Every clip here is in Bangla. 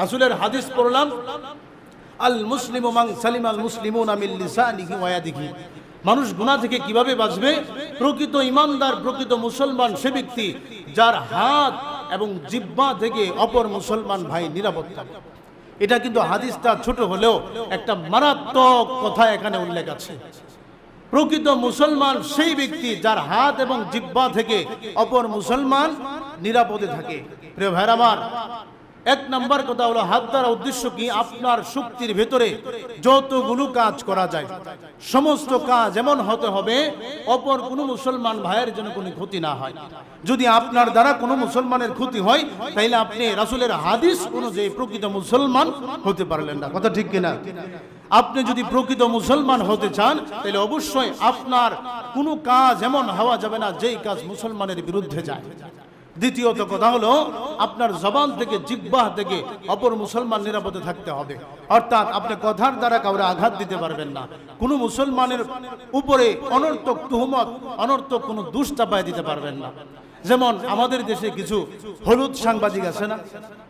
রাসূলের হাদিস পড়লাম, আল মুসলিমু মান সালিমা আল মুসলিমুনা মিন লিসানিহি ওয়া ইয়াদিহি। মানুষ গুনাহ থেকে কিভাবে বাঁচবে? প্রকৃত ইমানদার, প্রকৃত মুসলমান সে ব্যক্তি যার হাত এবং জিহ্বা থেকে অপর মুসলমান ভাই নিরাপদ থাকে। এটা কিন্তু হাদিসটা ছোট হলেও একটা মারাত্মক কথা এখানে উল্লেখ আছে। প্রকৃত মুসলমান সেই ব্যক্তি যার হাত এবং জিহ্বা থেকে অপর মুসলমান নিরাপদে থাকে। প্রিয় ভাইরা আমার, এক নম্বর কথা হলো হাত দ্বারা উদ্দেশ্য কি? আপনার শক্তির ভেতরে যতগুলো কাজ করা যায় সমস্ত কাজ এমন হতে হবে অপর কোনো মুসলমান ভাইয়ের জন্য কোনো ক্ষতি না হয়। যদি আপনার দ্বারা কোনো মুসলমানের ক্ষতি হয় তাহলে আপনি রাসূলের হাদিস অনুযায়ী প্রকৃত মুসলমান হতে পারলেন না। কথা ঠিক কিনা? আপনি যদি প্রকৃত মুসলমান হতে চান তাহলে অবশ্যই আপনার কোনো কাজ এমন হওয়া যাবে না যেই কাজ মুসলমানের বিরুদ্ধে যায়। দ্বিতীয়ত কথা হলো আপনার জবান থেকে, জিহ্বা থেকে অপর মুসলমান নিরাপদে থাকতে হবে। অর্থাৎ আপনি কথার দ্বারা কাউরে আঘাত দিতে পারবেন না। কোনো মুসলমানের উপরে অনর্থক তুহমত, অনর্থক কোনো দোষ চাপায় দিতে পারবেন না। যেমন আমাদের দেশে কিছু হলুদ সাংবাদিক আছে না,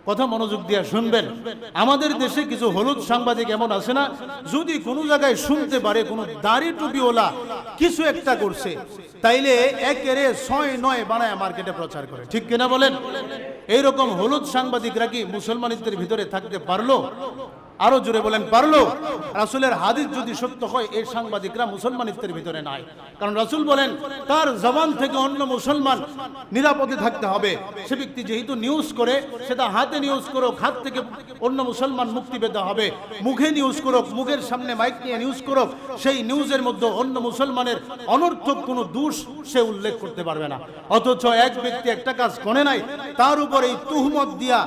কথা মনোযোগ দিয়ে শুনবেন। আমাদের দেশে কিছু হলুদ সাংবাদিক এমন আছে না, যদি কোনো জায়গায় শুনতে পারে কোনো দাড়ি টুপিওয়ালা কিছু একটা করছে তাইলে একেরে 6-9 বানায় মার্কেটে প্রচার করে। ঠিক কিনা বলেন? এইরকম হলুদ সাংবাদিকরা কি মুসলমানদের ভিতরে থাকতে পারলো? আরো জোরে বলেন, পারলো? রাসূলের হাদিস যদি সত্য হয় এই সাংবাদিকরা মুসলমানদের ভিতরে নাই। কারণ রাসূল বলেন তার জবান থেকে অন্য মুসলমান নিরাপদে থাকতে হবে। সে ব্যক্তি যেহেতু নিউজ করে, সেটা হাতে নিউজ করুক, হাত থেকে অন্য মুসলমান মুক্তি পেতে হবে। মুখে নিউজ করুক, মুখের সামনে মাইক নিয়ে নিউজ করুক, সেই নিউজের মধ্যে অন্য মুসলমানের অনর্থক কোনো দোষ সে উল্লেখ করতে পারবে না। অথচ এক ব্যক্তি একটা কাজ করে নাই, তার উপর এই তুহমত দিয়া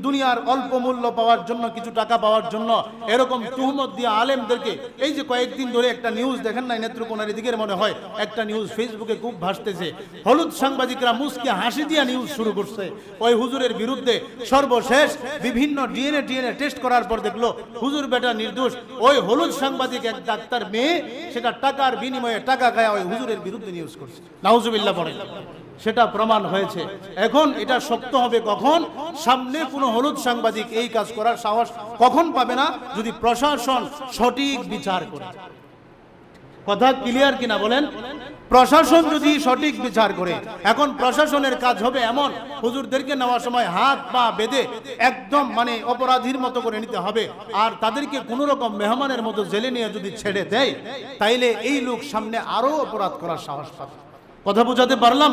দুনিয়ার অল্প মূল্য পাওয়ার জন্য, কিছু টাকা পাওয়ার জন্য এরকম তুহমত দিয়ে আলেমদেরকে, এই যে কয়েকদিন ধরে একটা নিউজ দেখেন নাই, নেত্রকোনার দিকের মনে হয় একটা নিউজ ফেসবুকে খুব ভাসতেছে, হলুদ সাংবাদিকরা মুস্কি হাসি দিয়া নিউজ শুরু করছে ওই হুজুরের বিরুদ্ধে। সর্বশেষ বিভিন্ন ডিএনএ টেস্ট করার পর দেখলো হুজুর বেটা নির্দোষ। ওই হলুদ সাংবাদিক এক ডাক্তার মেয়ে, সেটা টাকার বিনিময়ে টাকা খায় ওই হুজুরের বিরুদ্ধে নিউজ করছে। নাউজুবিল্লাহ পড়ে, সেটা প্রমাণ হয়েছে। এখন এটা সত্য হবে কখন? সামনে কোনো হলুদ সাংবাদিক এই কাজ করার সাহস কখন পাবে না? যদি প্রশাসন সঠিক বিচার করে। কথা ক্লিয়ার কিনা বলেন? প্রশাসন যদি সঠিক বিচার করে। এখন প্রশাসনের কাজ হবে এমন, হুজুরদেরকে নেওয়ার সময় হাত পা বেঁধে একদম মানে অপরাধীর মতো করে নিতে হবে, আর তাদেরকে কোনো রকম মেহমানের মতো জেলে নিয়ে যদি ছেড়ে দেয় তাইলে এই লোক সামনে আরো অপরাধ করার সাহস পাবে। কথা বুঝাতে পারলাম?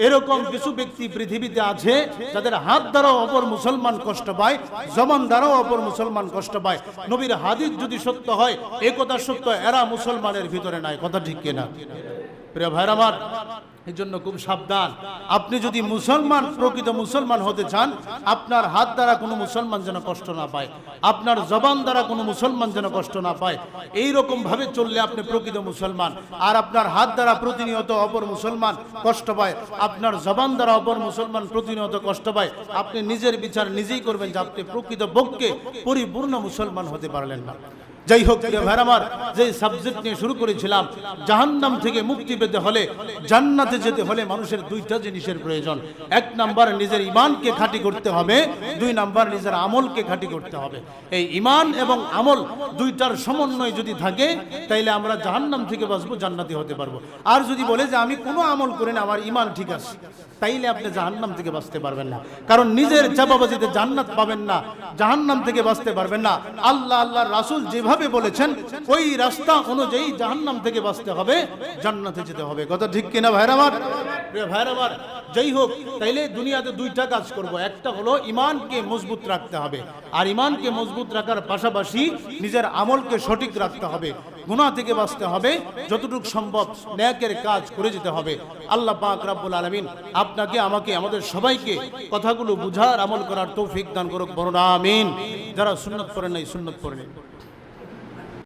এরকম কিছু ব্যক্তি পৃথিবীতে আছে যাদের হাত দ্বারাও অপর মুসলমান কষ্ট পায়, জবান দ্বারাও অপর মুসলমান কষ্ট পায়। নবীর হাদিস যদি সত্য হয়, এই কথা সত্য, এরা মুসলমানের ভিতরে নাই। কথা ঠিক কিনা? প্রিয় ভাইরা আমার, এই জন্য খুব সাবধান। আপনি যদি মুসলমান, প্রকৃত মুসলমান হতে চান, আপনার হাত দ্বারা কোনো মুসলমান যেন কষ্ট না পায়, আপনার জবান দ্বারা কোনো মুসলমান যেন কষ্ট না পায়। এই রকম ভাবে চললে আপনি প্রকৃত মুসলমান। আর আপনার হাত দ্বারা প্রতিনিয়ত অপর মুসলমান কষ্ট পায়, আপনার জবান দ্বারা অপর মুসলমান প্রতিনিয়ত কষ্ট পায়, আপনি নিজের বিচার নিজেই করবেন যে আপনি প্রকৃত পক্ষে পরিপূর্ণ মুসলমান হতে পারলেন না। যাই হোক প্রিয় ভাইরা আমার, যে সাবজেক্ট নিয়ে শুরু করেছিলাম, জাহান্নাম থেকে মুক্তি পেতে হলে, জান্নাতে যেতে হলে মানুষের দুইটা জিনিসের প্রয়োজন। এক নাম্বার নিজের ঈমানকে খাঁটি করতে হবে, দুই নাম্বার নিজের আমলকে খাঁটি করতে হবে। এই ঈমান এবং আমল দুইটার সমন্বয় যদি থাকে তাইলে আমরা জাহান্নাম থেকে বাঁচবো, জান্নাতি হতে পারবো। আর যদি বলে যে আমি কোনো আমল করি না, আমার ঈমান ঠিক আছে, তাইলে আপনি জাহান্নাম থেকে বাঁচতে পারবেন না। কারণ নিজের চাপাবাজিতে জান্নাত পাবেন না, জাহান্নাম থেকে বাঁচতে পারবেন না। আল্লাহ, আল্লাহর রাসূল যেভাবে বলেছেন ওই রাস্তা অনুযায়ী জাহান্নাম থেকে বাঁচতে হবে, জান্নাতে যেতে হবে। কথা ঠিক কিনা ভাইরা আমার? প্রিয় ভাইরা আমার, যাই হোক, তাইলে দুনিয়াতে দুইটা কাজ করব। একটা হলো ঈমানকে মজবুত রাখতে হবে, আর ঈমানকে মজবুত রাখার পাশাপাশি নিজের আমলকে সঠিক রাখতে হবে, গুনাহ থেকে বাঁচতে হবে, যতটুকু সম্ভব নেকের কাজ করে যেতে হবে। আল্লাহ পাক রব্বুল আলামিন আপনাকে, আমাকে, আমাদের সবাইকে কথাগুলো বুঝার, আমল করার তৌফিক দান করুক। বলুন আমিন। যারা সুন্নাত পড়েন নাই সুন্নাত পড়ে নিন।